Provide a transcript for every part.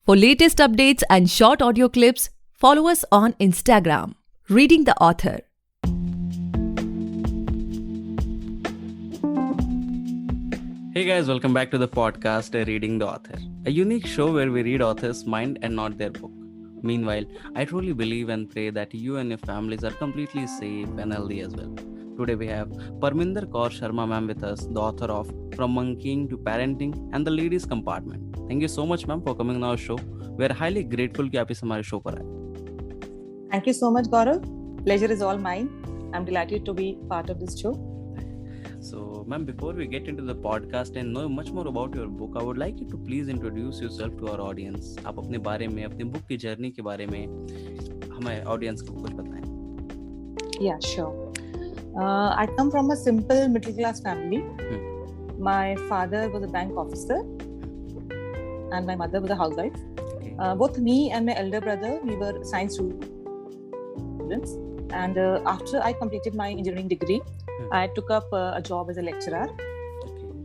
For latest updates and short audio clips, follow us on Instagram, Reading the Author. Hey guys, welcome back to the podcast Reading the Author, a unique show where we read authors' mind and not their book. Meanwhile, I truly believe and pray that you and your families are completely safe and healthy as well. Today we have Parminder Kaur Sharma ma'am with us, the author of From Monkeying to Parenting and The Ladies Compartment. Thank you so much ma'am for coming on our show. We are highly grateful कि आप इस हमारे show पर आए. Thank you so much, Gaurav. Pleasure is all mine. I'm delighted to be part of this show. So, ma'am, before we get into the podcast and know much more about your book, I would like you to please introduce yourself to our audience. आप अपने बारे में, अपने book की journey के बारे में हमारे ऑडियंस को कुछ बताएं. Yeah, sure. I come from a simple middle class family. My father was a bank officer and my mother was a housewife. Okay. Both me and my elder brother, we were science students. And after I completed my engineering degree, I took up a job as a lecturer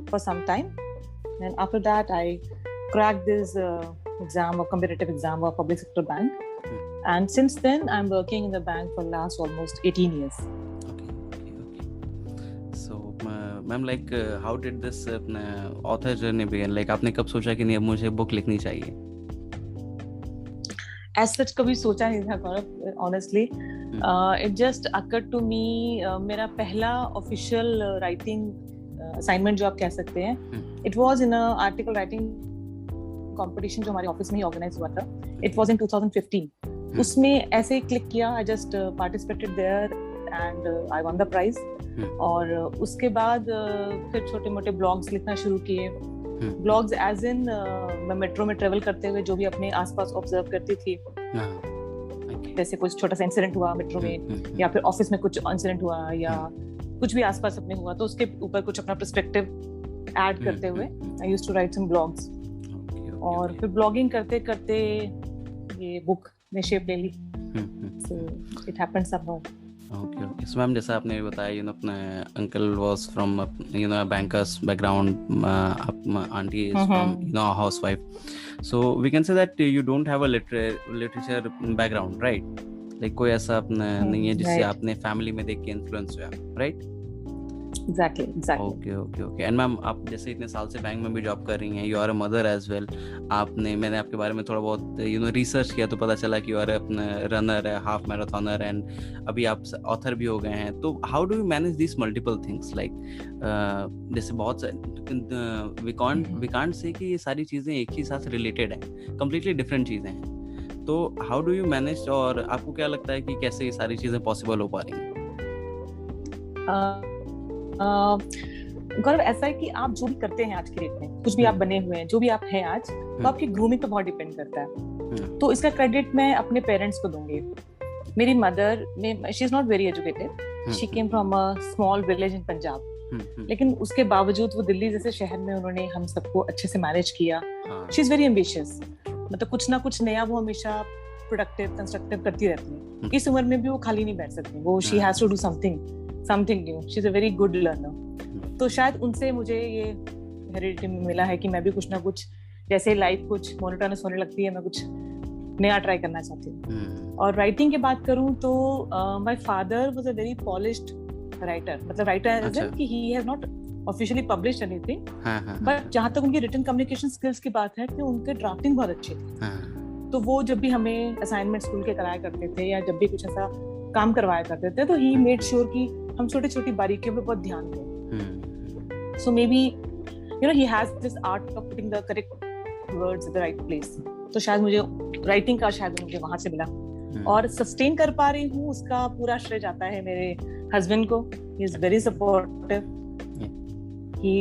for some time. And after that, I cracked this exam, a competitive exam of public sector bank. And since then, I'm working in the bank for last almost 18 years. So, ma'am, like, how did this author journey begin? Like, आपने कब सोचा कि नहीं अब मुझे book लिखनी चाहिए? As such, कभी सोचा नहीं था गौरव, honestly. It just occurred to me, मेरा पहला official writing assignment जो आप कह सकते हैं, it was in a article writing competition जो हमारे ऑफिस में ही organize हुआ था. It was in 2015. उसमें ऐसे ही click किया, I just participated there and I won the prize. और उसके बाद फिर छोटे मोटे ब्लॉग्स लिखना शुरू किए. ब्लॉग्स एज इन मैं मेट्रो में ट्रेवल करते हुए जो भी अपने आसपास ऑब्जर्व करती थी, जैसे कुछ छोटा सा इंसिडेंट हुआ मेट्रो में या फिर ऑफिस में कुछ इंसिडेंट हुआ या कुछ भी आसपास अपने हुआ, तो उसके ऊपर कुछ अपना पर्सपेक्टिव ऐड करते हुए I used to write some blogs. और फिर ब्लॉगिंग करते करते ये बुक ने शेप ले ली. So it happened somehow. Okay. So, ma'am, जैसा आपने बताया, अपने uncle was from, a banker's background, auntie is from, a housewife. So, we can say that you don't have a literature background, right? Like, कोई ऐसा अपना नहीं है जिससे आपने family में देख के influence हुआ, right? Exactly. Okay. And ma'am, आप जैसे इतने साल से बैंक में भी जॉब कर रही हैं, you are a mother as well. मैंने आपके बारे में थोड़ा बहुत रिसर्च किया तो पता चला कि you are अपना रनर है, हाफ मैराथनर, एंड अभी आप ऑथर भी हो गए हैं. तो how do you manage these multiple things? Like जैसे बहुत we can't say कि ये सारी चीजें एक ही साथ रिलेटेड है, completely different चीजें हैं. तो how do you manage, और आपको क्या लगता है कि कैसे ये सारी चीजें पॉसिबल हो पा रही हैं? गौरव, ऐसा है कि आप जो भी करते हैं आज की डेट में, कुछ भी आप बने हुए हैं, जो भी आप हैं आज, तो आपकी ग्रूमिंग पे बहुत डिपेंड करता है. तो इसका क्रेडिट मैं अपने पेरेंट्स को दूंगी. मेरी मदर में, she is not very educated, she came from a small village in Punjab, लेकिन उसके बावजूद वो दिल्ली जैसे शहर में उन्होंने हम सबको अच्छे से मैनेज किया. शी इज वेरी एम्बिशियस, मतलब कुछ ना कुछ नया वो हमेशा प्रोडक्टिव कंस्ट्रक्टिव करती रहती है. इस उम्र में भी वो खाली नहीं बैठ सकती, वो she has to do something new. She is a very good learner. तो शायद उनसे मुझे ये हेरिडिटी मिला है कि मैं भी कुछ ना कुछ, जैसे लाइफ कुछ मोनोटोनस होने लगती है, मैं कुछ नया ट्राई करना चाहती हूँ. और राइटिंग की बात करूँ तो my father was a very polished writer, मतलब राइटर एज इन कि he has not officially published anything, but जहाँ तक उनकी रिटन कम्युनिकेशन स्किल्स की बात है कि उनके ड्राफ्टिंग बहुत अच्छी थी. तो वो जब भी हमें असाइनमेंट स्कूल के कराया करते थे या जब भी कुछ ऐसा काम करवाया करते थे, तो ही मेड श्योर कि हम छोटी छोटी बारीकियों पे बहुत ध्यान दें. So maybe he has this art of putting the correct words at the right place. तो शायद मुझे राइटिंग का शायद मुझे वहां से मिला. और सस्टेन कर पा रही हूँ उसका पूरा श्रेय जाता है मेरे हस्बैंड को. He is very supportive. He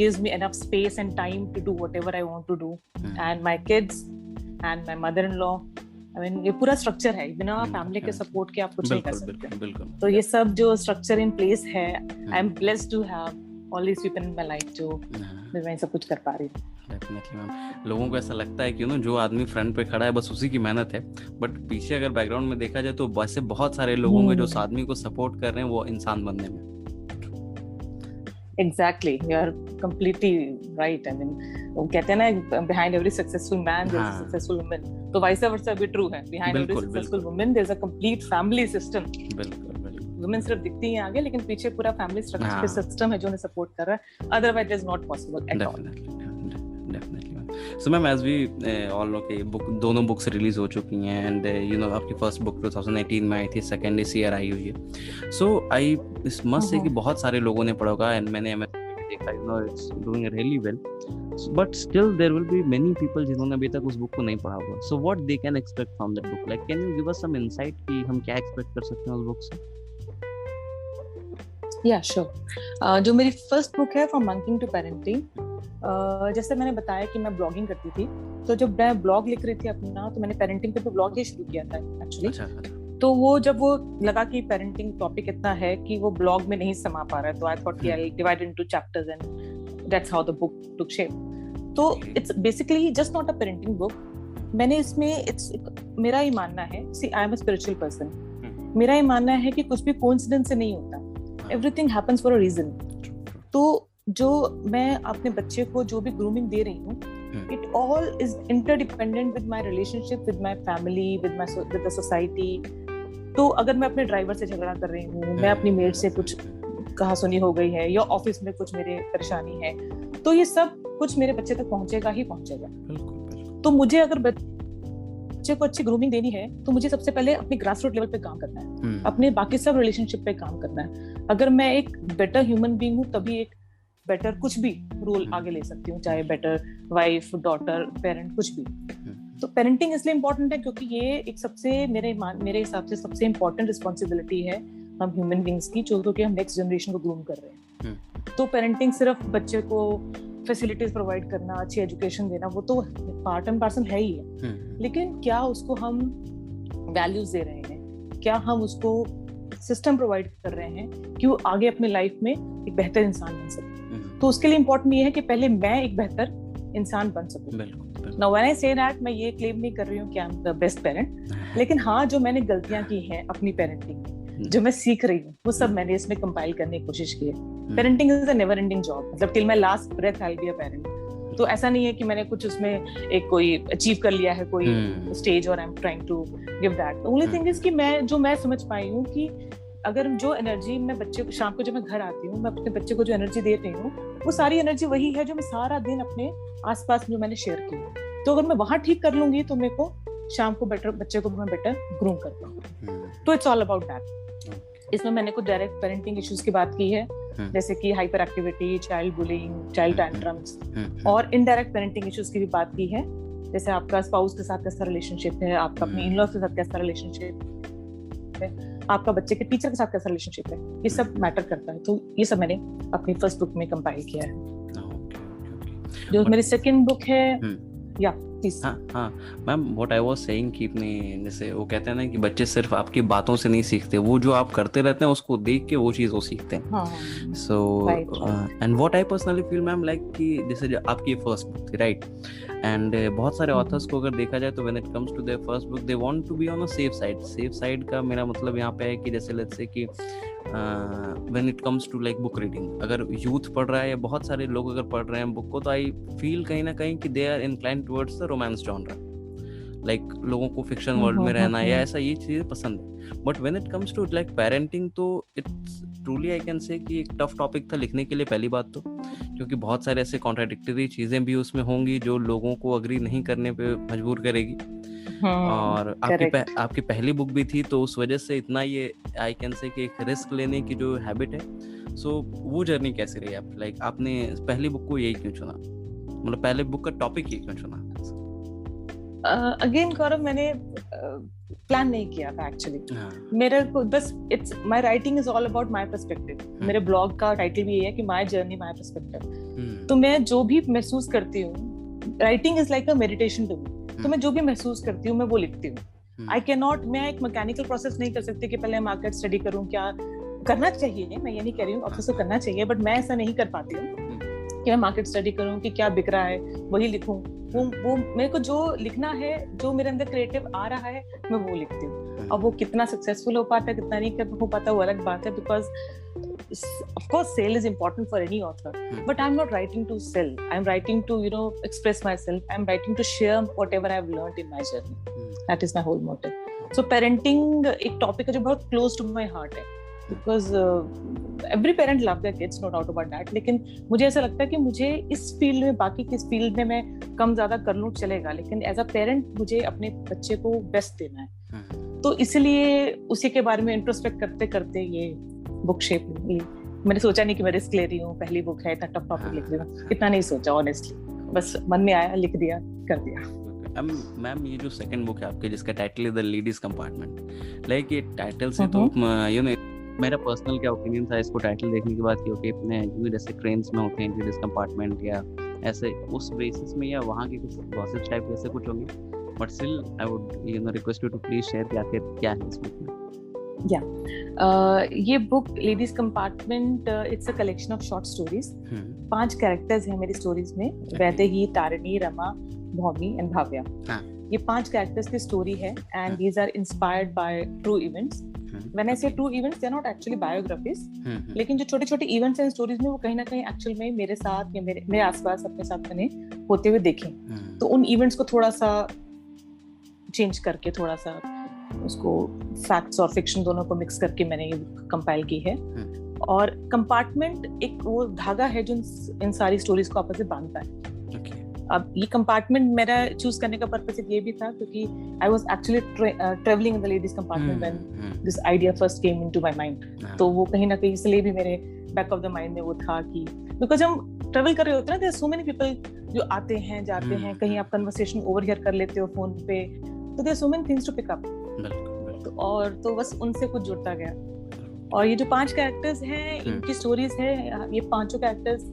gives me enough space and time to do whatever I want to do. And my kids and my mother-in-law, I mean, ये पूरा स्ट्रक्चर है. बिना फैमिली के सपोर्ट के आप कुछ नहीं कर सकते. तो ये सब जो स्ट्रक्चर इन प्लेस है, I am blessed to have all these people in my life जो मैं सब कुछ कर पा रही हूँ. डेफिनेटली मैम, लोगों को ऐसा लगता है कि जो आदमी फ्रंट पे खड़ा है बस उसी की मेहनत है, बट पीछे अगर बैकग्राउंड में देखा जाए तो वैसे बहुत सारे लोग होंगे जो उस आदमी को सपोर्ट कर रहे हैं वो इंसान बनने में. Exactly, you are completely right. I mean, वो कहते हैं ना, behind every successful man there is a successful woman. तो vice versa भी true है. Behind every successful woman there is a complete family system. बिल्कुल. Women सिर्फ दिखती हैं आगे, लेकिन पीछे पूरा family structure system है जो उन्हें support कर रहा है. Otherwise it is not possible at all. Definitely. So ma'am, as we all know कि दोनों बुक्स रिलीज हो चुकी हैं एंड यू नो आपकी फर्स्ट बुक 2018 में आई थी, सेकंड इस ईयर आई हुई है. सो आई इस मस्ट से कि बहुत सारे लोगों ने पढ़ा होगा एंड मैंने देखा, you know it's doing really well, but still there will be many people जिन्होंने अभी तक उस बुक को नहीं पढ़ा होगा. So what they can expect from that book, like can you give us some insight कि हम क्या एक्सपेक्ट कर सकते हैं उस बुक से? या श्योर. जो मेरी फर्स्ट बुक है फ्रॉम मंकिंग टू पेरेंटिंग, जैसे मैंने बताया कि मैं ब्लॉगिंग करती थी, तो जब मैं ब्लॉग लिख रही थी अपना, तो मैंने पेरेंटिंग पे ब्लॉग ही शुरू किया था एक्चुअली. तो वो जब वो लगा कि पेरेंटिंग टॉपिक इतना है कि वो ब्लॉग में नहीं समा पा रहा है, तो आई थॉट कि I divide into chapters and that's how the book took shape. तो it's basically just not a parenting book. मैंने इसमें मेरा ही मानना है, see I am a spiritual person, मेरा ही मानना है कि कुछ भी कोइंसिडेंस से नहीं होता, everything happens for a reason. तो जो मैं अपने बच्चे को जो भी ग्रूमिंग दे रही हूँ, it all is interdependent with my relationship with my family, with the society. तो अगर मैं अपने ड्राइवर से झगड़ा कर रही हूँ, मैं अपनी मेड से कुछ कहा सुनी हो गई है, या ऑफिस में कुछ मेरे परेशानी है, तो ये सब कुछ मेरे बच्चे तक पहुंचेगा ही पहुंचेगा. तो मुझे अगर बच्चे को अच्छी ग्रूमिंग देनी है, तो मुझे सबसे पहले अपने ग्रास रूट लेवल पे काम करना है, अपने बाकी सब रिलेशनशिप पे काम करना है. अगर मैं एक बेटर ह्यूमन बीइंग हूँ, तभी एक बेटर कुछ भी रोल आगे ले सकती हूँ, चाहे बेटर वाइफ, डॉटर, पेरेंट, कुछ भी. तो पेरेंटिंग इसलिए इम्पोर्टेंट है क्योंकि ये एक सबसे मेरे हिसाब से सबसे इम्पोर्टेंट रिस्पॉन्सिबिलिटी है हम ह्यूमन बींग्स की, जो कि हम नेक्स्ट जनरेशन को ग्रूम कर रहे हैं. तो पेरेंटिंग सिर्फ बच्चे को फैसिलिटीज प्रोवाइड करना, अच्छी एजुकेशन देना, वो तो पार्ट एंड पार्सल है ही है, लेकिन क्या उसको हम वैल्यूज दे रहे हैं, क्या हम उसको सिस्टम प्रोवाइड कर रहे हैं कि वो आगे अपने लाइफ में एक बेहतर इंसान बन सके. तो उसके लिए इम्पोर्टेंट ये है कि पहले मैं एक बेहतर इंसान बन सकूं. Now when I say that, मैं ये क्लेम नहीं कर रही हूँ कि I am the best parent, लेकिन हाँ, जो मैंने गलतियां की हैं अपनी पेरेंटिंग में, जो मैं सीख रही हूँ, वो सब मैंने इसमें कंपाइल करने की कोशिश की है. Parenting is a never ending job, मतलब till my last breath I will be a parent. तो ऐसा नहीं है कि मैंने कुछ उसमें एक कोई अचीव कर लिया है, कोई स्टेज, और I am trying to give that. Only thing is कि मैं समझ पाई हूँ कि अगर जो एनर्जी मैं बच्चे को, शाम को जब मैं घर आती हूँ, मैं अपने बच्चे को जो एनर्जी दे रही हूँ, वो सारी एनर्जी वही है जो मैं सारा दिन अपने आसपास जो मैंने शेयर की. तो अगर मैं वहां ठीक कर लूंगी, तो मेरे को शाम को बच्चे को मैं बेटर ग्रूम कर पाऊँ. तो इट्स ऑल अबाउट दैट. इसमें मैंने कुछ डायरेक्ट पेरेंटिंग इश्यूज की बात की है, जैसे कि hyper activity, child bullying, child tantrums, और इनडायरेक्ट पेरेंटिंग इश्यूज की भी बात की है, जैसे आपका स्पाउस के साथ कैसा रिलेशनशिप है, आपका अपने इन-लॉज के साथ कैसा रिलेशनशिप है, आपका बच्चे के टीचर के साथ कैसा रिलेशनशिप है, ये सब मैटर करता है. तो ये सब मैंने अपनी फर्स्ट बुक में कंपाइल किया है. जो मेरी सेकंड बुक है, या प्लीज. हाँ ma'am, what I was saying कि अपने, जैसे वो कहते हैं ना कि बच्चे सिर्फ आपकी बातों से नहीं सीखते, वो जो आप करते रहते हैं उसको देख के वो चीज़ वो सीखते हैं. So and what I personally feel ma'am, like कि जैसे आपकी फर्स्ट बुक थी, राइट, एंड बहुत सारे ऑथर्स को अगर देखा जाए तो when it comes to their first book, they want to be on a safe side. Safe side का मेरा मतलब यहाँ पे है कि जैसे लेट्स से कि when it comes to like book reading, अगर यूथ पढ़ रहा है या बहुत सारे लोग अगर पढ़ रहे हैं बुक को, तो आई फील कहीं ना कहीं कि they are inclined towards the romance genre. Like लोगों को फिक्शन वर्ल्ड में रहना या ऐसा, ये चीज़ें पसंद है. But when it comes to like parenting, तो it's truly I can say कि एक टफ टॉपिक था लिखने के लिए, पहली बात तो, क्योंकि बहुत सारे ऐसे कॉन्ट्राडिक्टरी चीज़ें भी उसमें होंगी जो लोगों को अग्री नहीं करने पे मजबूर करेगी. और आपकी पहली बुक भी थी, तो उस वजह से इतना ये आई कैन से कि एक रिस्क लेने की जो हैबिट है, सो वो जर्नी कैसे रही आपकी? लाइक आपने पहली बुक को यही क्यों चुना, मतलब पहले बुक का टॉपिक ये क्यों चुना? अगेन गौरव, मैंने प्लान नहीं किया था एक्चुअली. मेरे को बस it's my writing is all about my perspective. मेरे ब्लॉग का टाइटल भी ये है कि माय जर्नी माय पर्सपेक्टिव. तो मैं जो भी महसूस करती हूँ, writing is like a meditation to me. तो मैं जो भी महसूस करती हूँ मैं वो लिखती हूँ. आई कैन नॉट, मैं एक मैकेनिकल प्रोसेस नहीं कर सकती कि पहले मार्केट स्टडी करूँ. क्या करना चाहिए, मैं ये नहीं कह रही हूँ, ऑफिस को करना चाहिए, बट मैं ऐसा नहीं कर पाती हूँ कि मैं मार्केट स्टडी करूँ कि क्या बिक रहा है वही लिखूं. वो मेरे को जो लिखना है, जो मेरे अंदर क्रिएटिव आ रहा है, मैं वो लिखती हूँ. अब वो कितना सक्सेसफुल हो पाता है, कितना नहीं हो पाता, वो अलग बात है, because of course sale is important for any author, but I'm not writing to sell. I'm writing to express myself. I'm writing to share whatever I've learned in my journey. That is my whole motive. So parenting एक topic है जो बहुत close to my heart है, because every parent love their kids, no doubt about that. लेकिन मुझे ऐसा लगता है कि मुझे इस फील्ड में, बाकी किस फील्ड में मैं कम ज्यादा कर लूँ चलेगा, लेकिन एज अ पेरेंट मुझे अपने बच्चे को बेस्ट देना है. तो इसलिए उसी के बारे में इंट्रोस्पेक्ट करते करते ये बुक शेप ली. मैंने सोचा नहीं कि मैं रिस्क ले रही हूँ, पहली बुक है, इतना टफ टॉपिक लिख रही हूँ, इतना नहीं सोचा ऑनेस्टली. बस मन में आया, लिख दिया, कर दिया. मैम ये जो सेकंड बुक है आपके जिसका टाइटल है द लेडीज कंपार्टमेंट, लाइक ये टाइटल से तो मेरा पर्सनल क्या ओपिनियन था इसको टाइटल देखने के बाद कि ओके अपने जैसे ट्रेन्स में होते हैं लेडीज कंपार्टमेंट या ऐसे उस बेसिस में या वहाँ के कुछ गॉसिप टाइप ऐसे कुछ होंगे, but still I would request you to please share कि आखिर क्या है इस बुक में. ये book ladies compartment, it's a collection of short stories. 5 characters हैं मेरी स्टोरीज में, वैदेही, तारिणी, रमा, भौमी एंड भाव्या. ये 5 कैरेक्टर्स की स्टोरी है and these are inspired by true events. When I say true events, they are not actually biographies, लेकिन जो छोटे छोटे इवेंट्स हैं स्टोरीज में वो कहीं ना कहीं एक्चुअल में मेरे साथ या मेरे आसपास अपने साथ मैंने होते हुए देखे. तो उन इवेंट्स को थोड़ा सा चेंज करके, थोड़ा सा उसको फैक्ट्स और फिक्शन दोनों को मिक्स करके मैंने ये कंपाइल की है. और कंपार्टमेंट एक वो धागा है जो इन सारी स्टोरीज को आपस में बांधता है. अब ये कंपार्टमेंट मेरा चूज करने का पर्पस ये भी था क्योंकि I was actually travelling in the ladies compartment when this idea first came into my mind. तो वो कहीं ना कहीं इसलिए भी मेरे बैक ऑफ द माइंड में वो था कि बिकॉज हम ट्रैवल कर रहे होते हैं ना, there are so many people जो आते हैं जाते हैं, कहीं आप कन्वर्सेशन ओवरहियर कर लेते हो फोन पे, तो there are so many things to pick up. और तो बस उनसे कुछ जुड़ता गया. और ये जो 5 कैरेक्टर्स हैं, इनकी स्टोरीज है. ये 5 कैरेक्टर्स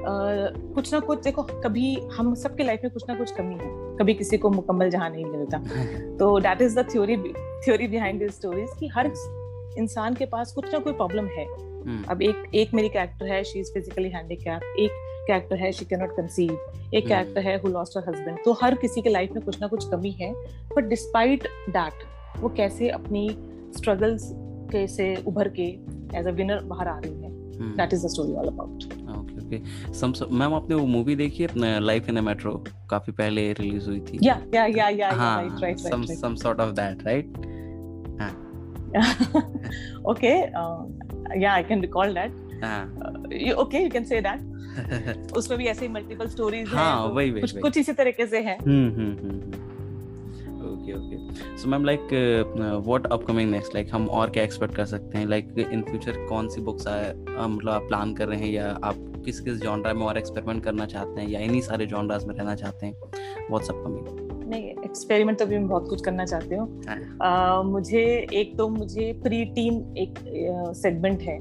कुछ ना कुछ, देखो कभी हम सबके लाइफ में कुछ ना कुछ कमी है, कभी किसी को मुकम्मल जहां नहीं मिलता. तो that is the theory behind this stories कि हर इंसान के पास कुछ ना कोई प्रॉब्लम है. अब एक मेरी कैरेक्टर है, शी इज फिजिकली हैंडीकैप. एक कैरेक्टर है, शी कैन नॉट कंसीव. एक कैरेक्टर है हु लॉस्ट हर हस्बैंड. तो हर किसी के लाइफ में कुछ ना कुछ कमी है, बट डिस्पाइट दैट वो कैसे अपनी स्ट्रगल्स के से उभर के एज अ विनर बाहर आ रही है. That is the story all about. Okay. Ma'am आपने वो मूवी देखी है अपना लाइफ इन अ मेट्रो, काफी पहले रिलीज हुई थी. Yeah right. Some sort of that, right? Okay, yeah I can recall that. Okay, you can say that. उसमें भी ऐसे ही मल्टीपल स्टोरीज हैं. हाँ, वही कुछ इसी तरीके से है. Okay. So ma'am like what upcoming next, like हम और क्या एक्सपेक्ट कर सकते हैं, लाइक इन फ्यूचर कौन सी बुक्स मतलब आप प्लान कर रहे हैं, या आप किस जॉनरा में और एक्सपेरिमेंट करना चाहते हैं, या इन्हीं सारे जॉनरास में रहना चाहते हैं? What's upcoming? नहीं, एक्सपेरिमेंट तो भी मैं बहुत कुछ करना चाहती हूँ. मुझे प्री टीन एक सेगमेंट है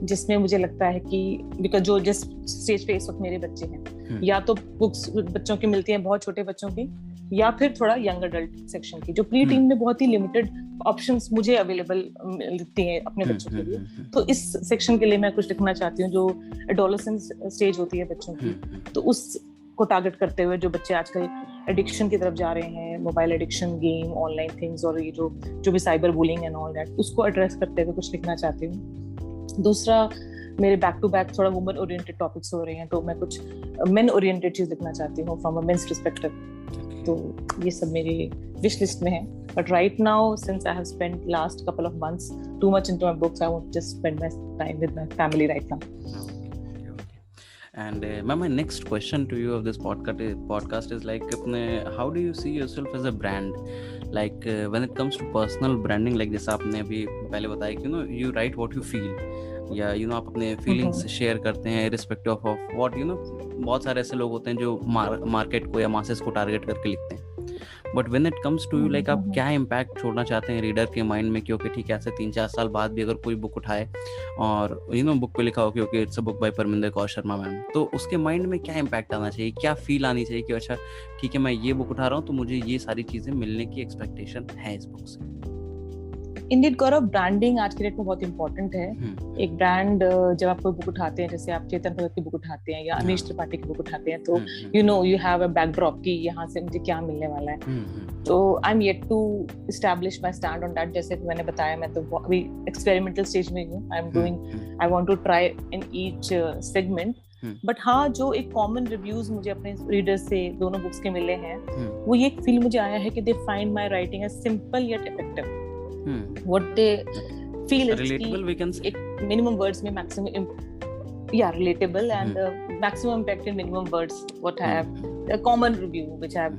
जिसमें मुझे लगता है कि बिकॉज जो जिस स्टेज पे इस वक्त मेरे बच्चे हैं, या तो बुक्स बच्चों की मिलती हैं, बहुत छोटे बच्चों की, या फिर थोड़ा यंग अडल्ट सेक्शन की. जो प्री टीन में बहुत ही लिमिटेड ऑप्शंस मुझे अवेलेबल मिलती हैं अपने बच्चों के लिए. तो इस सेक्शन के लिए मैं कुछ लिखना चाहती हूँ जो एडोलेसेंस स्टेज होती है बच्चों की. तो उस को टारगेट करते हुए जो बच्चे आजकल एडिक्शन की तरफ जा रहे हैं, mobile addiction, game, online things, और ये जो भी cyber bullying and all that, उसको एड्रेस करते हुए कुछ लिखना चाहती हूँ. दूसरा, मेरे बैक टू बैक थोड़ा वुमन ओरिएंटेड टॉपिक्स हो रहे हैं, तो मैं कुछ मेन ओरिएंटेड चीज लिखना चाहती हूँ फ्रॉम अ मेंस पर्सपेक्टिव. तो ये सब मेरी विश लिस्ट में है. But right now, since I have spent last couple of months too much into my books, I want to just spend my time with my family right now. And ma'am, my next question to you of this podcast is like, how do you see yourself as a brand? Like when it comes to personal branding, like जैसा आपने अभी पहले बताया कि you write what you feel, या आप अपने feelings share करते हैं रिस्पेक्टिव ऑफ व्हाट बहुत सारे ऐसे लोग होते हैं जो मार्केट को या मासेस को टारगेट करके लिखते हैं. But when it comes to you, like आप क्या इम्पैक्ट छोड़ना चाहते हैं रीडर के माइंड में, क्योंकि ठीक है ऐसे 3-4 साल बाद भी अगर कोई बुक उठाए और बुक पे लिखा हो कि it's a book by Parminder Kaur Sharma ma'am, तो उसके माइंड में क्या इम्पैक्ट आना चाहिए, क्या फील आनी चाहिए कि अच्छा ठीक है मैं ये बुक उठा रहा हूँ तो मुझे ये सारी चीजें मिलने की एक्सपेक्टेशन है इस बुक से? इंडीड गौरव, ब्रांडिंग आज के डेट में बहुत इंपॉर्टेंट है। एक ब्रांड, जब आप कोई बुक उठाते हैं, जैसे आप चेतन भगत की बुक उठाते हैं या अमीश त्रिपाठी की बुक उठाते हैं, तो यू हैव अ बैकड्रॉप कि यहाँ से मुझे क्या मिलने वाला है। तो I am yet to establish my stand on that. जैसे मैंने बताया, मैं तो अभी एक्सपेरिमेंटल स्टेज में हूँ। I want to try in each segment. But हाँ, जो एक कॉमन रिव्यूज मुझे अपने रीडर्स से दोनों बुक्स के मिले हैं, वो ये फील मुझे आया है कि they find my writing as simple yet effective. What they feel is relatable, we can say. minimum words में maximum, relatable and maximum impact in minimum words. What I have a common review which I have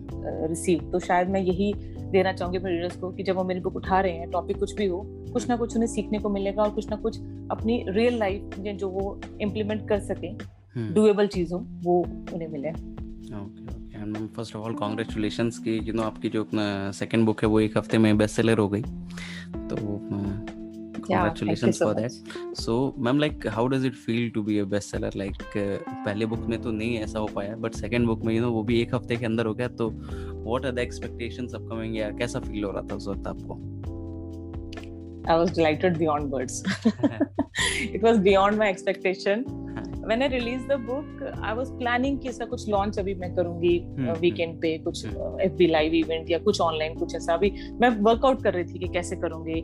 received. तो शायद मैं यही देना चाहूंगी अपने readers को कि जब वो मेरी बुक उठा रहे हैं, टॉपिक कुछ भी हो, कुछ ना कुछ उन्हें सीखने को मिलेगा और कुछ ना कुछ अपनी रियल लाइफ में जो वो इम्प्लीमेंट कर सके, डूएबल चीज हो, वो उन्हें मिले। फर्स्ट ऑफ ऑल कांग्रेचुलेशंस कि आपकी जो सेकंड बुक है वो एक हफ्ते में बेस्ट सेलर हो गई, तो congratulations for that. So ma'am, like how does it feel to be a bestseller? Like पहले बुक में तो नहीं ऐसा हो पाया, but second बुक में वो भी एक हफ्ते के अंदर हो गया, तो what are the expectations upcoming, या कैसा फील हो रहा था उस वक्त आपको? I was delighted beyond words. It was beyond my expectation. When I released the book, I was planning कि इसका कुछ लॉन्च अभी मैं करूंगी वीकेंड पे, कुछ FB लाइव इवेंट या कुछ ऑनलाइन, कुछ ऐसा अभी मैं वर्कआउट कर रही थी कि कैसे करूंगी।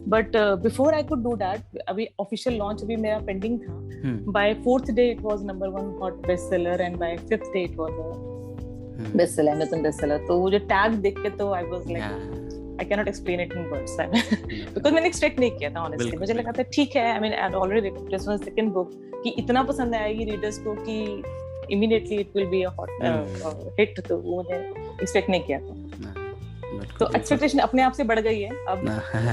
But before I could do that, अभी ऑफिशियल लॉन्च अभी मेरा पेंडिंग था। By 4th day it was number 1 hot best seller and by 5th day it was best seller, Amazon best seller. तो वो जो टैग देख के तो I was like I cannot explain it in words. Because मैंने expect नहीं किया था honestly. मुझे लगा था ठीक है, I mean I had already read my second book कि इतना पसंद आएगी readers को कि immediately it will be a hot hit, तो वो मैंने expect नहीं किया था। तो expectation अपने आप से बढ़ गई है अब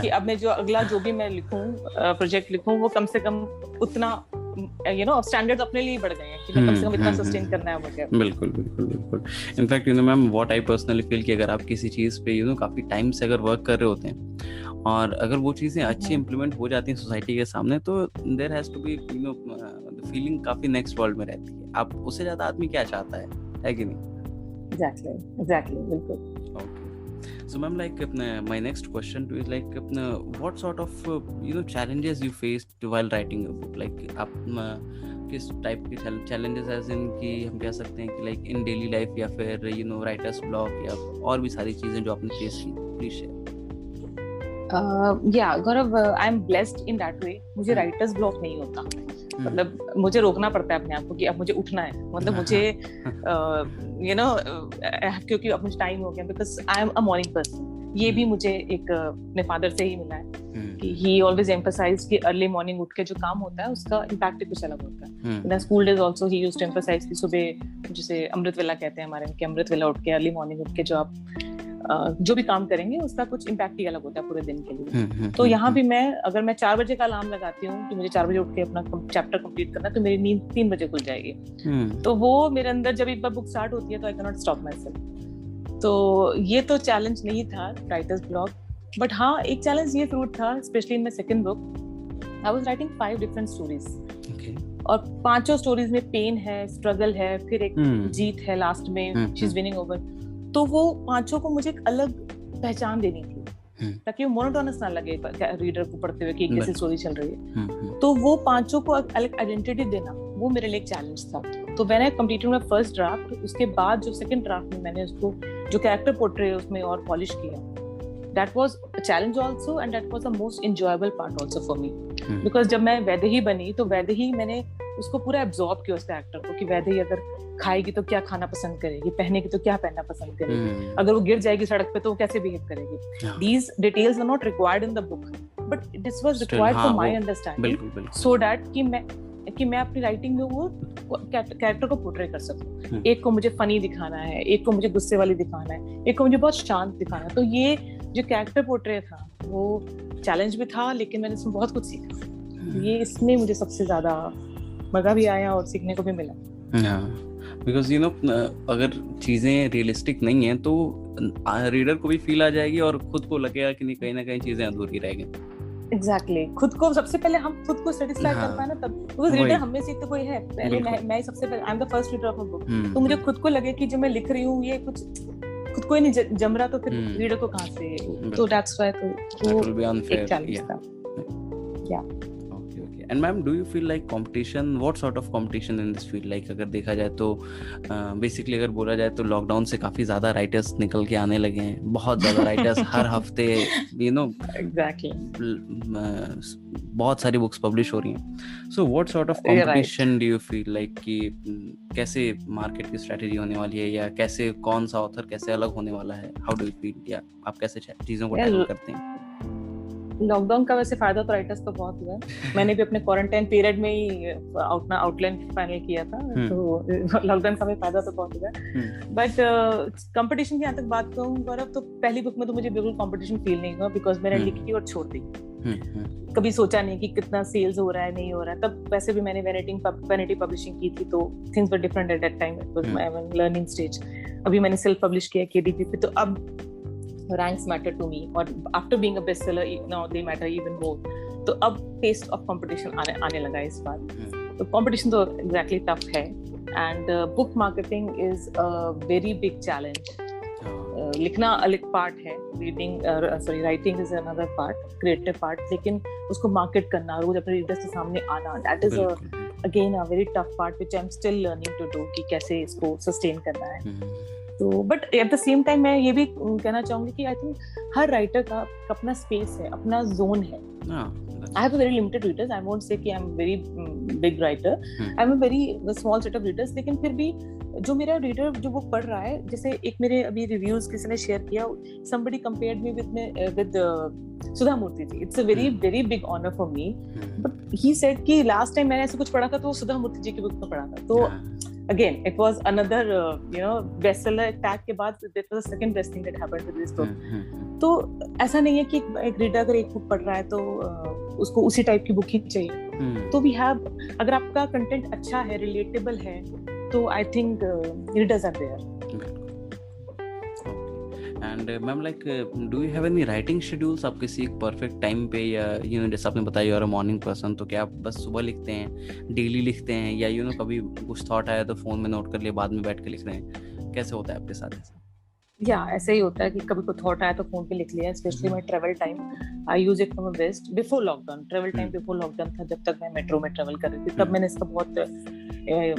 कि अब मैं जो अगला जो भी मैं लिखूं, प्रोजेक्ट लिखूं, वो कम से कम उतना स्टैंडर्ड्स अपने लिए बढ़ गए हैं कि मैं कम से कम इतना सस्टेन करना है मुझे। बिल्कुल। In fact ma'am, what I personally feel कि अगर आप किसी चीज पे काफी टाइम से अगर वर्क कर रहे होते हैं और अगर वो चीजें अच्छी इंप्लीमेंट हो जाती हैं सोसाइटी के सामने, तो there has to be the feeling काफी नेक्स्ट वर्ल्ड में रहती है। आप उससे ज्यादा आदमी क्या चाहता है कि नहीं? एग्जैक्टली बिल्कुल। So ma'am, like my next question to you is like what sort of challenges you faced while writing a book? Like आप किस टाइप के challenges as in कि हम कह सकते हैं कि like in daily life या फिर writer's block या और भी सारी चीजें जो आपने face की, please share. Gaurav, I am blessed in that way. मुझे राइटर्स ब्लॉक नहीं होता। मतलब मुझे रोकना पड़ता है अपने आप को कि अब मुझे उठना है, मतलब मुझे क्योंकि अब मुझे टाइम हो गया, because I am a morning person. ये भी मुझे एक अपने फादर से ही मिला है कि ही ऑलवेज एम्फसाइज कि अर्ली मॉर्निंग उठ के जो काम होता है उसका इम्पैक्ट कुछ अलग होता है। In school days also he used to emphasize कि सुबह, जैसे अमृत वेला कहते हैं हमारे, कि अमृत वेला उठ के, अर्ली मॉर्निंग उठ के जो आप जो भी काम करेंगे उसका कुछ इम्पैक्ट ही अलग होता है पूरे दिन के लिए। तो यहाँ भी मैं, अगर मैं 4 बजे का अलार्म लगाती हूँ कि मुझे 4 बजे उठ के अपना चैप्टर कंप्लीट करना है, तो मेरी नींद 3 बजे खुल जाएगी। तो वो मेरे अंदर जब एक बार बुक स्टार्ट होती है तो आई can not stop my self. तो ये तो चैलेंज नहीं था राइटर्स ब्लॉक, बट हाँ एक चैलेंज ये जरूर था, specially in my second book. I was writing 5 different stories और 5 स्टोरीज में पेन है, स्ट्रगल है, फिर एक जीत है लास्ट में, शी इज विनिंग ओवर। तो वो 5 को मुझे एक अलग पहचान देनी थी ताकि वो मोनोटोनस ना लगे रीडर को पढ़ते हुए कि एक जैसी स्टोरी चल रही है। तो वो 5 को अलग आइडेंटिटी देना, वो मेरे लिए एक चैलेंज था। तो when I completed my first draft, उसके बाद जो सेकंड ड्राफ्ट में मैंने उसको जो कैरेक्टर पोर्ट्रेट उसमें और पॉलिश किया, that was a challenge also and that was the most enjoyable part also for me because जब मैं वैदेही बनी तो वैदेही मैंने उसको पूरा एब्जॉर्ब किया उस कैरेक्टर को कि वैदेही अगर खाएगी तो क्या खाना पसंद करेगी, पहनेगी तो क्या पहनना पसंद करेगी, अगर वो गिर जाएगी सड़क पे तो वो कैसे बिहेव करेगी। These details were not required in the book but this was required for my understanding so that कि मैं अपनी राइटिंग में वो कैरेक्टर को पोर्ट्रे कर सकूं। एक को मुझे फनी दिखाना है, एक को मुझे गुस्से वाली दिखाना है, एक को मुझे बहुत शांत दिखाना है। तो ये जो कैरेक्टर पोर्ट्रे था वो चैलेंज भी था, लेकिन मैंने इसमें बहुत कुछ सीखा। ये इसमें मुझे सबसे ज्यादा मजा भी आया और सीखने को भी मिला। बिकॉज अगर चीजें रियलिस्टिक नहीं है तो रीडर को भी फील आ जाएगी और खुद को लगेगा कि नहीं, कहीं ना कहीं चीजें अधूरी रह गई। एग्जैक्टली खुद को सबसे पहले हम खुद को सेटिस्फाई कर पाए ना, तब बिकॉज़ रीडर हम में से तो कोई है पहले मैं सबसे पहले I am the first reader of a book, तो मुझे खुद को लगे कि जो मैं लिख रही हूँ ये कुछ खुद को ही नहीं जम रहा तो फिर रीडर को कहाँ से, तो दैट्स व्हाई तो वो एक चैलेंज था। And ma'am, do you feel like competition? What sort of competition in this field? Like अगर देखा जाए तो basically अगर बोला जाए तो लॉकडाउन से काफी ज्यादा राइटर्स निकल के आने लगे हैं, बहुत ज्यादा राइटर्स हर हफ्ते exactly बहुत सारी बुक्स पब्लिश हो रही हैं. So what sort of competition do you feel like कि कैसे मार्केट की स्ट्रेटेजी होने वाली है, या कैसे कौन सा ऑथर कैसे अलग होने वाला है? How do you feel? या आप कैसे चीजों को टैकल करते हैं? लॉकडाउन का वैसे फायदा तो राइटर्स को बहुत हुआ है। मैंने भी अपने क्वारंटाइन पीरियड में ही अपना आउटलाइन फाइनल किया था, तो लॉकडाउन का भी फायदा तो बहुत हुआ है। बट कंपटीशन की यहाँ तक बात करूँ गौरव, तो पहली बुक में तो मुझे बिल्कुल कंपटीशन फील नहीं हुआ, बिकॉज मैंने लिखी और छोड़ दी। कभी सोचा नहीं कि कितना सेल्स हो रहा है, नहीं हो रहा है। तब वैसे भी मैंने वैनिटी पब्लिशिंग की थी, तो things were different at that time, it was my learning stage. अभी मैंने सेल्फ पब्लिश किया KDP पे, तो अब ranks matter to me, और after being a bestseller now they matter even more. तो अब taste of competition आने लगा इस बार। तो competition तो exactly tough है, and book marketing is a very big challenge. लिखना अलग पार्ट है, writing is another part, creative part, लेकिन उसको मार्केट करना और वो अपने रीडर्स के सामने आना, that is again a very tough part which I'm still learning to do, कि कैसे इसको sustain करना है। तो but at the same time मैं ये भी कहना चाहूंगी कि आई थिंक हर राइटर का अपना स्पेस है, अपना जोन है। I have a very limited readers. I won't say कि I'm very big writer. I'm a very small set of readers. लेकिन फिर भी जो मेरा रीडर जो वो पढ़ रहा है, जैसे एक मेरे अभी रिव्यूज किसी ने शेयर किया, somebody compared me with Sudha Murthy ji. It's a very big honor for me. But he said कि last time मैंने ऐसे कुछ पढ़ा था तो सुधा मूर्ति जी की बुक में पढ़ा था. तो again it was another bestseller tag के बाद that was the second best thing that happened with this book. तो ऐसा नहीं है कि एक रीडर अगर एक बुक पढ़ रहा है तो उसको उसी टाइप की बुक ही चाहिए. तो वी हैव, अगर आपका कंटेंट अच्छा है, रिलेटेबल है, तो I think readers are there. And ma'am like do you have any writing schedules? आप किसी एक परफेक्ट टाइम पे, या जैसे आपने बताया you are a morning person, तो क्या आप बस सुबह लिखते हैं, डेली लिखते हैं, या कभी कुछ थॉट आया तो फोन में नोट कर लिया, बाद में बैठ के लिख रहे हैं? कैसे होता है आपके साथ ऐसा? ऐसे ही होता है कि कभी कोई थॉट आया तो फोन पे लिख लिया. Specially my travel time, I use it for my best. Before lockdown, travel time before lockdown था, जब तक मैं मेट्रो में ट्रैवल कर रही थी, तब मैंने इसका बहुत,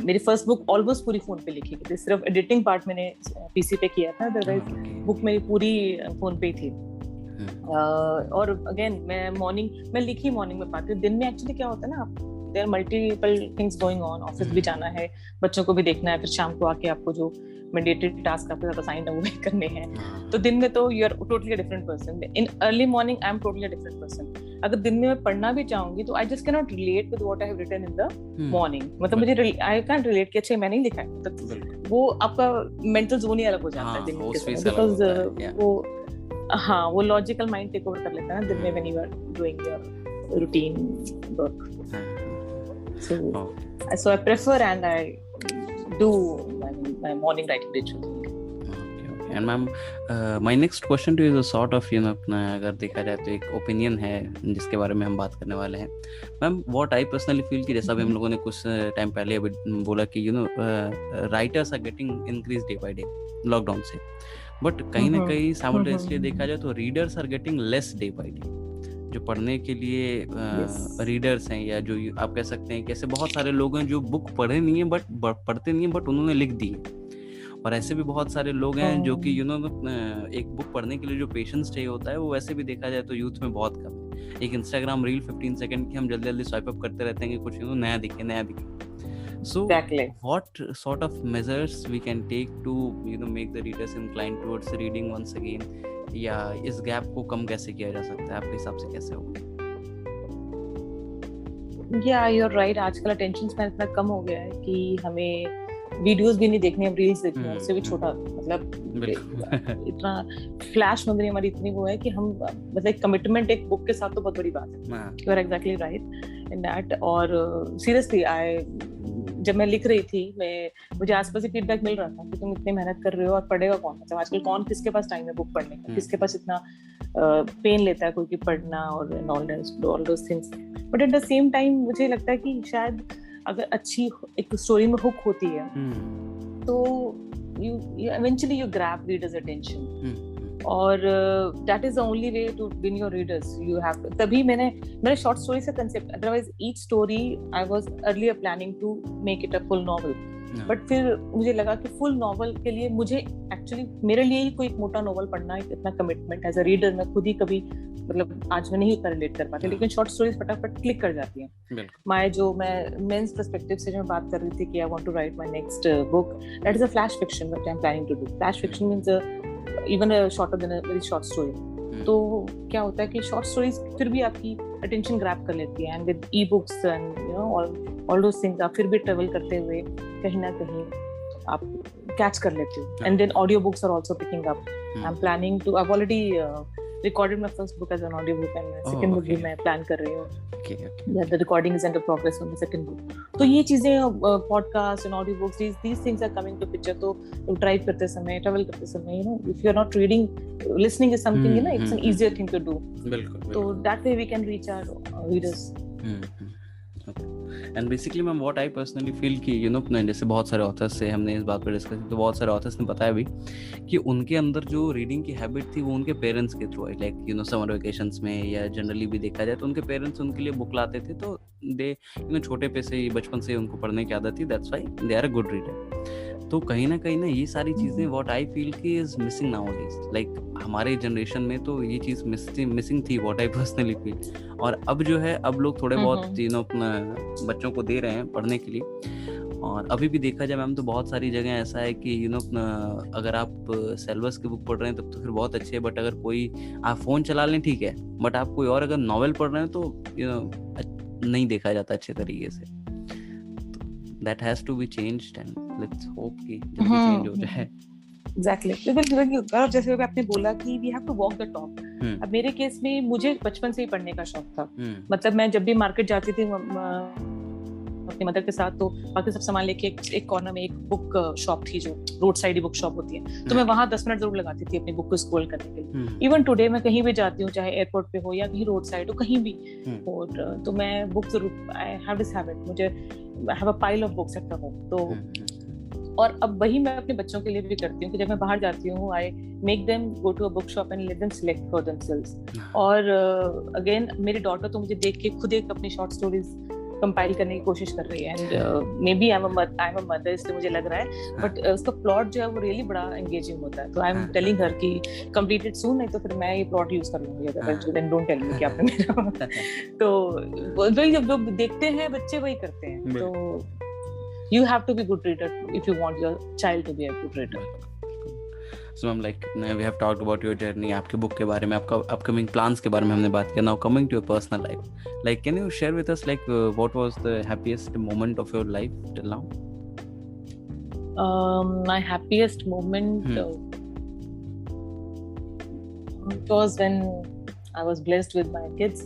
मेरी फर्स्ट बुक ऑलमोस्ट पूरी फोन पे लिखी थी. सिर्फ एडिटिंग पार्ट मैंने पीसी पे किया था, अदरवाइज बुक मेरी पूरी फोन पे ही थी. और अगेन मैं मॉर्निंग में लिखी, मॉर्निंग में पाती. दिन में एक्चुअली क्या होता है ना, there multiple things going on, office भी जाना है, बच्चों को भी देखना है, फिर शाम को आके आपको जो मैंडेटरी टास्क आपके साथ असाइन है वो भी करने हैं. तो दिन में तो you are totally different person. In early morning I am totally different person. अगर दिन में मैं पढ़ना भी चाहूंगी तो I just can not relate with what I have written in the morning. मतलब मुझे आई कैन रिलेट कि अच्छा मैंने नहीं लिखा है, तो वो आपका मेंटल जोन ही अलग हो जाता है दिन के समय, बिकॉज वो लॉजिकल माइंड टेक ओवर कर लेता है ना दिन में when you are doing your routine work. So I prefer and I do my morning writing ritual. Okay. And ma'am, my next question to you is a sort of अपना अगर देखा जाए तो एक ओपिनियन है जिसके बारे में हम बात करने वाले हैं. Ma'am, what I personally feel कि जैसा भी हम लोगों ने कुछ टाइम पहले अभी बोला कि writers are getting increased day by day lockdown से, बट कहीं ना कहीं साइमल्टेनियसली देखा जाए तो readers are getting less day by day. जो पढ़ने के लिए रीडर्स हैं, या जो आप कह सकते हैं कि ऐसे बहुत सारे लोग हैं जो बुक पढ़े नहीं है, बट पढ़ते नहीं है, बट उन्होंने लिख दी है. और ऐसे भी बहुत सारे लोग हैं जो कि एक बुक पढ़ने के लिए जो पेशेंस चाहिए होता है, वो वैसे भी देखा जाए तो यूथ में बहुत कम है. एक इंस्टाग्राम रील 15 सेकंड की हम जल्दी जल्दी स्वाइप अप करते रहते हैं कि कुछ नया दिखे. So what sort of measures we can take to make the readers inclined towards reading once again, या इस गैप को कम कैसे किया जा सकता है आपके हिसाब से, कैसे होगा? You are right. आजकल अटेंशन स्पैन इतना कम हो गया है कि हमें वीडियोस भी नहीं देखनी, अब रील्स देखनी है. उससे भी छोटा, मतलब इतना फ्लैश मेमोरी हमारी इतनी वो है कि हम, मतलब कमिटमेंट एक बुक के साथ तो बहुत बड़ी बात है. You are exactly right in that. और सीरियसली जब मैं लिख रही थी, मुझे आसपास से फीडबैक मिल रहा था कि तुम इतनी मेहनत कर रहे हो और पढ़ेगा कौन? मतलब आजकल कौन, किसके पास टाइम है बुक पढ़ने का, किसके पास इतना पेन लेता है कोई की पढ़ना और all those things. But at the same time मुझे लगता है कि शायद अगर अच्छी एक स्टोरी में हुक होती है तो you eventually you grab readers' attention. और that is the only way to win your readers. You have to, तभी मेरे short story से concept, otherwise each story I was earlier planning to make it a full novel. But फिर मुझे लगा कि full novel के लिए मुझे एक्चुअली मेरे लिए ही कोई एक मोटा नॉवल पढ़ना है, इतना कमिटमेंट एज अ रीडर मैं खुद ही कभी मतलब आज मैं नहीं रिलेट कर पाती, लेकिन शॉर्ट स्टोरीज फटाफट क्लिक कर जाती हैं. मैं मेंस पर्सपेक्टिव से जो मैं बात कर रही थी कि I want to write my next book, that is a flash fiction what I am planning to do. Flash fiction means even shorter than a very short story. तो क्या होता है कि शॉर्ट स्टोरीज फिर भी आपकी अटेंशन ग्रैब कर लेती है, and with e books and you know all those things आप फिर भी ट्रेवल करते हुए कहीं ना कहीं आप कैच कर लेते हो. And then audio books are also picking up. I am planning to, I have already recorded my first book as an audio book and my second book भी मैं plan कर रही हूँ. Yeah, the recording is under progress on the second book. तो ये चीजें podcast and audio books, these things are coming to picture. तो drive करते समय, travel करते समय, you know, if you are not reading, listening is something, you know, it's an easier thing to do. बिल्कुल. तो that way we can reach our readers. And basically ma'am what I personally feel कि you know जैसे बहुत सारे authors से हमने इस बात पर डिस्कस की, तो बहुत सारे ऑथर्स ने बताया भी कि उनके अंदर जो रीडिंग की हैबिट थी वो उनके पेरेंट्स के through I, like you know summer vacations में या जनरली भी देखा जाए तो उनके पेरेंट्स उनके लिए बुक लाते थे, तो दे यू नो छोटे पे से ही बचपन से उनको पढ़ने की आदत थी, that's why they are a good reader. तो कहीं ना ये सारी चीजें व्हाट आई फील की इज मिसिंग नाउअडेज, लाइक हमारे जनरेशन में तो ये चीज मिसिंग थी व्हाट आई पर्सनली फील. और अब जो है अब लोग थोड़े बहुत यू नो अपना बच्चों को दे रहे हैं पढ़ने के लिए. और अभी भी देखा जाए मैम तो बहुत सारी जगह ऐसा है कि यू नो अगर आप सिलेबस की बुक पढ़ रहे हैं तब तो फिर बहुत अच्छे है, बट अगर कोई आप फोन चला लें ठीक है, बट आप कोई और अगर नॉवेल पढ़ रहे हैं तो यू नो नहीं देखा जाता अच्छे तरीके से. That has to be changed and let's hope कि जल्दी change हो जाए. Exactly. बिल्कुल जैसे आपने बोला कि we have to walk the talk. अब मेरे केस में मुझे बचपन से ही पढ़ने का शौक था. मतलब मैं जब भी मार्केट जाती थी अपनी मदर के साथ, तो बाकी सब सामान लेके एक कॉर्नर में एक बुक शॉप थी जो रोड साइड बुक शॉप होती है, तो मैं वहां 10 मिनट जरूर लगाती थी अपनी बुक को स्क्रॉल करने के लिए. इवन टुडे मैं कहीं भी जाती हूँ, चाहे एयरपोर्ट पे हो या कहीं रोड साइड हो, कहीं भी हो, तो मैं बुक जरूर, आई हैव दिस हैबिट, मुझे I have a pile of books at home. तो और अब वही मैं अपने बच्चों के लिए भी करती हूँ कि जब मैं बाहर जाती हूँ I make them go to a bookshop and let them select for themselves. और again मेरी डॉटर तो मुझे देख के खुद एक अपनी शॉर्ट स्टोरीज कंपाइल करने की कोशिश कर रही है, and maybe I am a mother इसलिए मुझे लग रहा है, बट उसका प्लॉट जो है वो रियली बड़ा एंगेजिंग होता है. तो आई एम टेलिंग हर कि कंप्लीटेड सून, नहीं तो फिर मैं ये प्लॉट यूज कर लूंगी, अगर देन डोंट टेल मी कि आपने मेरा तो वही जब देखते हैं बच्चे वही करते हैं. तो you have to be good reader if you want your child to be a good reader. So I'm like we have talked about your journey, आपके बुक के बारे में, आपका upcoming plans के बारे में हमने बात किया. Now coming to your personal life, like can you share with us like what was the happiest moment of your life till now? My happiest moment was when I was blessed with my kids.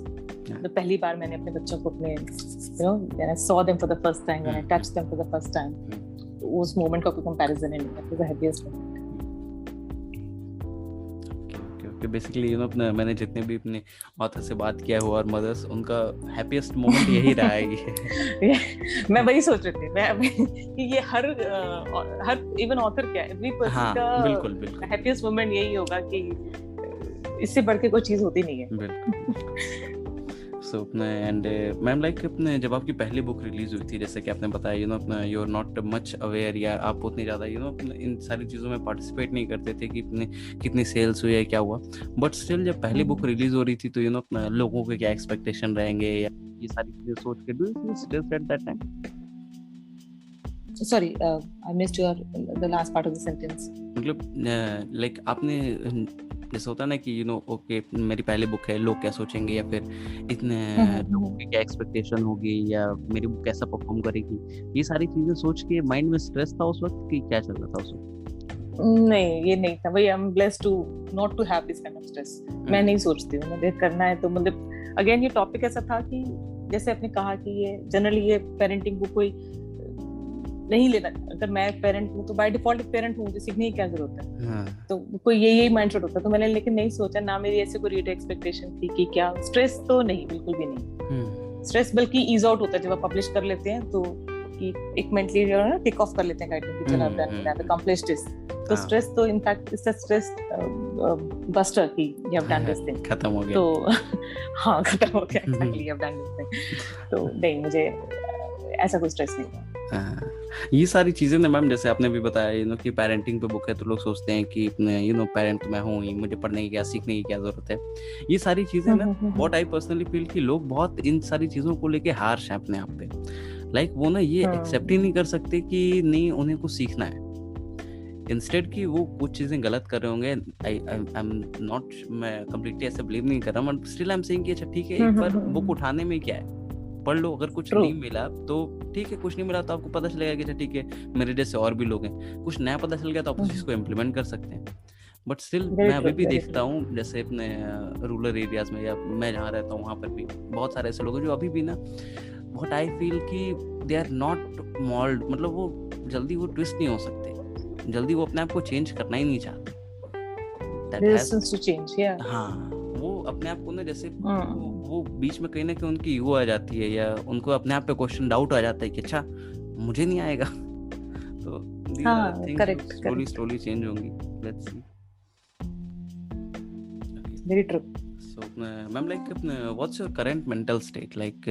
तो पहली बार मैंने अपने बच्चों को अपने you know when I saw them for the first time, when I touched them for the first time, उस moment का कोई comparison नहीं है. It was the happiest moment. कि बेसिकली यू नो मैंने जितने भी अपने ऑथर से बात किया हुआ और मदर्स, उनका हैप्पीएस्ट मोमेंट यही रहा है. मैं वही सोच रही थी मैं ये हर इवन ऑथर क्या एवरी पर्सन का बिल्कुल हैप्पीएस्ट मोमेंट यही होगा कि इससे बढ़ के कोई चीज होती नहीं है. बिल्कुल. सो एंड मैम लाइक अपने जब आपकी पहली बुक रिलीज हुई थी, जैसे कि आपने बताया यू नो अपना you are not much aware, या आप उतनी ज़्यादा यू नो इन सारी चीज़ों में पार्टिसिपेट नहीं करते थे कि कितनी सेल्स हुई है क्या हुआ, बट स्टिल जब पहली बुक रिलीज हो रही थी तो यू नो अपना लोगों के क्या एक्सपेक्टेशन रहेंगे या ये सारी चीज़ें सोच के do you still at that time? Sorry, I missed the last part of the sentence. मतलब लाइक आपने जैसे होता है ना कि यू नो ओके मेरी पहली बुक है, लोग क्या सोचेंगे, या फिर इतने लोगों की क्या एक्सपेक्टेशन होगी, या मेरी बुक कैसा परफॉर्म करेगी, ये सारी चीजें सोच के माइंड में स्ट्रेस था उस वक्त कि क्या चल रहा था उस वक्त? नहीं, ये नहीं था. भाई I am blessed to not to have this kind of stress. मैं नहीं सोचती हूँ मुझे करना है तो मतलब अगेन ये टॉपिक ऐसा था कि जैसे आपने कहा कि ये जनरली ये पेरेंटिंग बुक कोई नहीं लेना. अगर मैं पेरेंट हूँ तो बाय डिफॉल्ट एक पेरेंट हूँ, मुझे सीखने की क्या जरूरत है. तो कोई यही माइंडसेट होता. तो मैंने लेकिन नहीं सोचा, ना मेरी ऐसे कोई रीडर एक्सपेक्टेशन थी कि क्या स्ट्रेस तो नहीं, बिल्कुल भी नहीं. स्ट्रेस बल्कि ईज आउट होता है जब आप पब्लिश कर लेते हैं, तो कि एक मेंटली ना टिक ऑफ कर लेते हैं काइंड कि चलो आई हैव अकम्प्लिश्ड दिस। तो स्ट्रेस तो in fact it's a stress buster की you have done this thing, खत्म हो गया। तो हाँ खत्म हो गया, exactly you have done this thing. तो नहीं, मुझे ऐसा कोई स्ट्रेस नहीं है। ये सारी चीजें ना मैम, जैसे आपने भी बताया कि पेरेंटिंग पे बुक है, तो लोग सोचते हैं कि पेरेंट मैं हूँ ही, मुझे पढ़ने की क्या सीखने की क्या जरूरत है। ये सारी चीजें ना, व्हाट आई पर्सनली फील कि लोग बहुत इन सारी चीजों को लेके हार्श हैं अपने आप पे। लाइक वो ना ये एक्सेप्ट ही नहीं कर सकते कि नहीं उन्हें कुछ सीखना है, इंस्टेड कि वो कुछ चीजें गलत कर रहे होंगे। आई एम नॉट, मैं कंप्लीटली ऐसे बिलीव नहीं कर रहा, but still I am saying कि अच्छा ठीक है, एक बार बुक उठाने में क्या है, पढ़ लो। अगर कुछ नहीं मिला तो ठीक है, कुछ नहीं मिला तो आपको पता चलेगा कि अच्छा ठीक है, मेरे जैसे और भी लोग हैं, कुछ नया पता चल गया तो आप उस चीज को इम्प्लीमेंट कर सकते हैं। बट स्टिल मैं अभी भी देखता हूँ, जैसे अपने रूरल एरियाज में या मैं जहाँ रहता हूँ वहाँ पर भी बहुत सारे ऐसे लोग हैं जो अभी भी ना, व्हाट आई फील कि दे आर नॉट मॉल्ड, मतलब वो जल्दी वो ट्विस्ट नहीं हो सकते, जल्दी वो अपने आप को चेंज करना ही नहीं चाहते। रेजिस्टेंस टू चेंज, या हाँ, वो अपने आप को ना जैसे वो बीच में कहीं ना कहीं उनकी ईगो आ जाती है, या उनको अपने आप पे क्वेश्चन डाउट आ जाता है कि अच्छा मुझे नहीं आएगा। तो करेक्ट, स्लोली चेंज होंगी, let's see. Very true. So ma'am, like what's your current mental state, like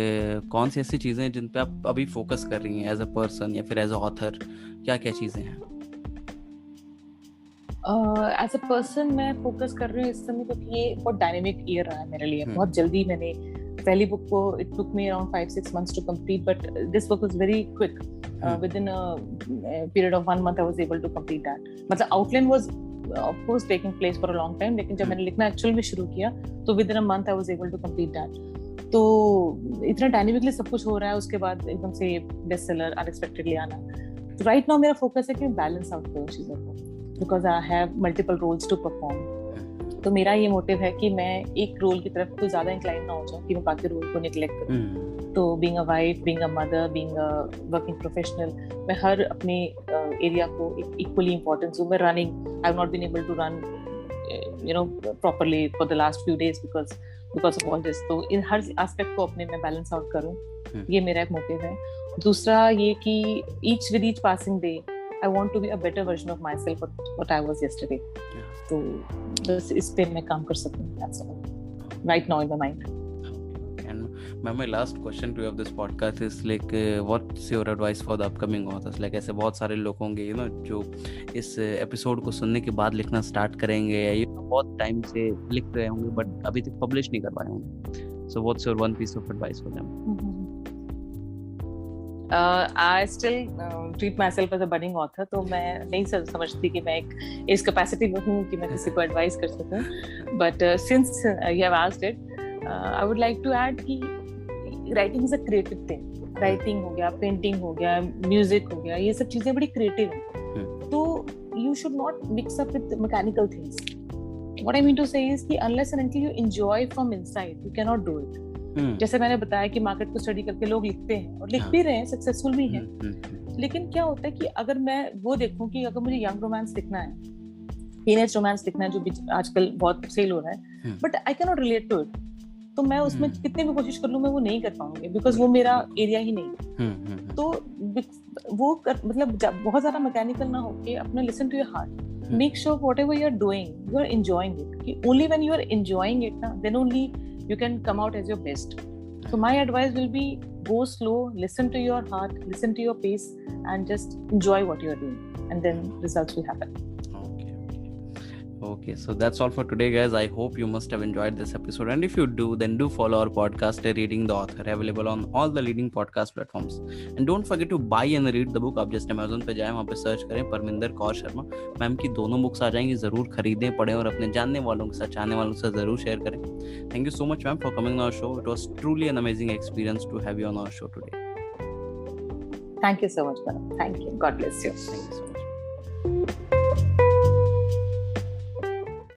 कौन सी ऐसी चीजें जिन पे आप अभी फोकस कर रही हैं एज अ पर्सन या फिर एज अ ऑथर, क्या क्या चीजें हैं? एज अ पर्सन मैं फोकस कर रही हूँ इस समय, क्योंकि ये बहुत डायनेमिक ईयर रहा है मेरे लिए। बहुत जल्दी मैंने पहली बुक को, it took me around 5-6 months to complete, but this book was very quick. Within a period of 1 month I was able to complete that. मतलब outline was of course taking place for a long time, लेकिन जब मैंने लिखना actual में शुरू किया तो within a month I was able to complete that. तो इतना डायनेमिकली सब कुछ हो रहा है, उसके बाद एकदम से बेस्ट सेलर अनएक्सपेक्टेडली आना। तो राइट नाउ मेरा फोकस है कि मैं बैलेंस आउट करूँ चीज़ों को, because I have multiple roles to perform. तो मेरा ये मोटिव है कि मैं एक रोल की तरफ तो ज्यादा इंक्लाइन ना हो जाऊं कि मैं बाकी रोल को निग्लेक्ट करूं। तो being a wife, being a mother, being a working professional, मैं हर अपने एरिया को इक्वली इंपॉर्टेंस दूं। मैं running, I have not been able to run properly for the last few days because of all this. तो इन हर aspect को अपने में बैलेंस आउट करूं, ये मेरा एक मोटिव है। दूसरा ये कि each with each passing day I want to be a better version of myself what I was yesterday. तो बस इस पे मैं काम कर सकूं, that's all right now in my mind. And my last question to you of this podcast is like what's your advice for the upcoming authors? Like ऐसे बहुत सारे लोग होंगे जो इस एपिसोड को सुनने के बाद लिखना स्टार्ट करेंगे, या बहुत टाइम से लिख रहे होंगे बट अभी तक पब्लिश नहीं कर पाए होंगे. So what's your one piece of advice for them? I still treat myself as a budding author, तो मैं नहीं समझती कि मैं एक इस कैपेसिटी में हूँ कि मैं किसी को एडवाइस कर सकूँ. But since you have asked it, I would like to add कि writing is a creative thing. Writing हो गया, painting हो गया, music हो गया, ये सब चीजें बड़ी creative हैं. तो you should not mix up with mechanical things. What I mean to say is कि unless and until you enjoy from inside, you cannot do it. जैसे मैंने बताया कि मार्केट को स्टडी करके लोग लिखते हैं और लिख भी रहे हैं, सक्सेसफुल भी हैं. लेकिन क्या होता है कि अगर मैं वो देखूं कि अगर मुझे यंग रोमांस लिखना है, टीनेज रोमांस लिखना है, जो आजकल बहुत सेल हो रहा है, but I can not relate to it, तो मैं उसमें कितने भी कोशिश कर लूं मैं वो नहीं कर पाऊंगी, बिकॉज वो मेरा एरिया ही नहीं. तो वो मतलब बहुत ज्यादा मैकेनिकल ना होके अपना listen to your heart. Make sure whatever you are doing you are enjoying it. कि only when you are enjoying it ना, then only you can come out as your best. So my advice will be go slow, listen to your heart, listen to your pace, and just enjoy what you are doing, and then results will happen. Okay, so that's all for today, guys. I hope you must have enjoyed this episode, and if you do, then do follow our podcast Reading the Author, available on all the leading podcast platforms. And don't forget to buy and read the book. आप just Amazon पे जाएं, वहाँ पे search करें Parminder Kaur Sharma. Ma'am की दोनों books आ जाएंगी, जरूर खरीदें, पढ़ें और अपने जानने वालों के साथ, चाहने वालों के साथ जरूर शेयर करें. Thank you so much, ma'am, for coming on our show. It was truly an amazing experience to have you on our show today. Thank you so much, Bharat. Thank you. God bless you. Thank you so much.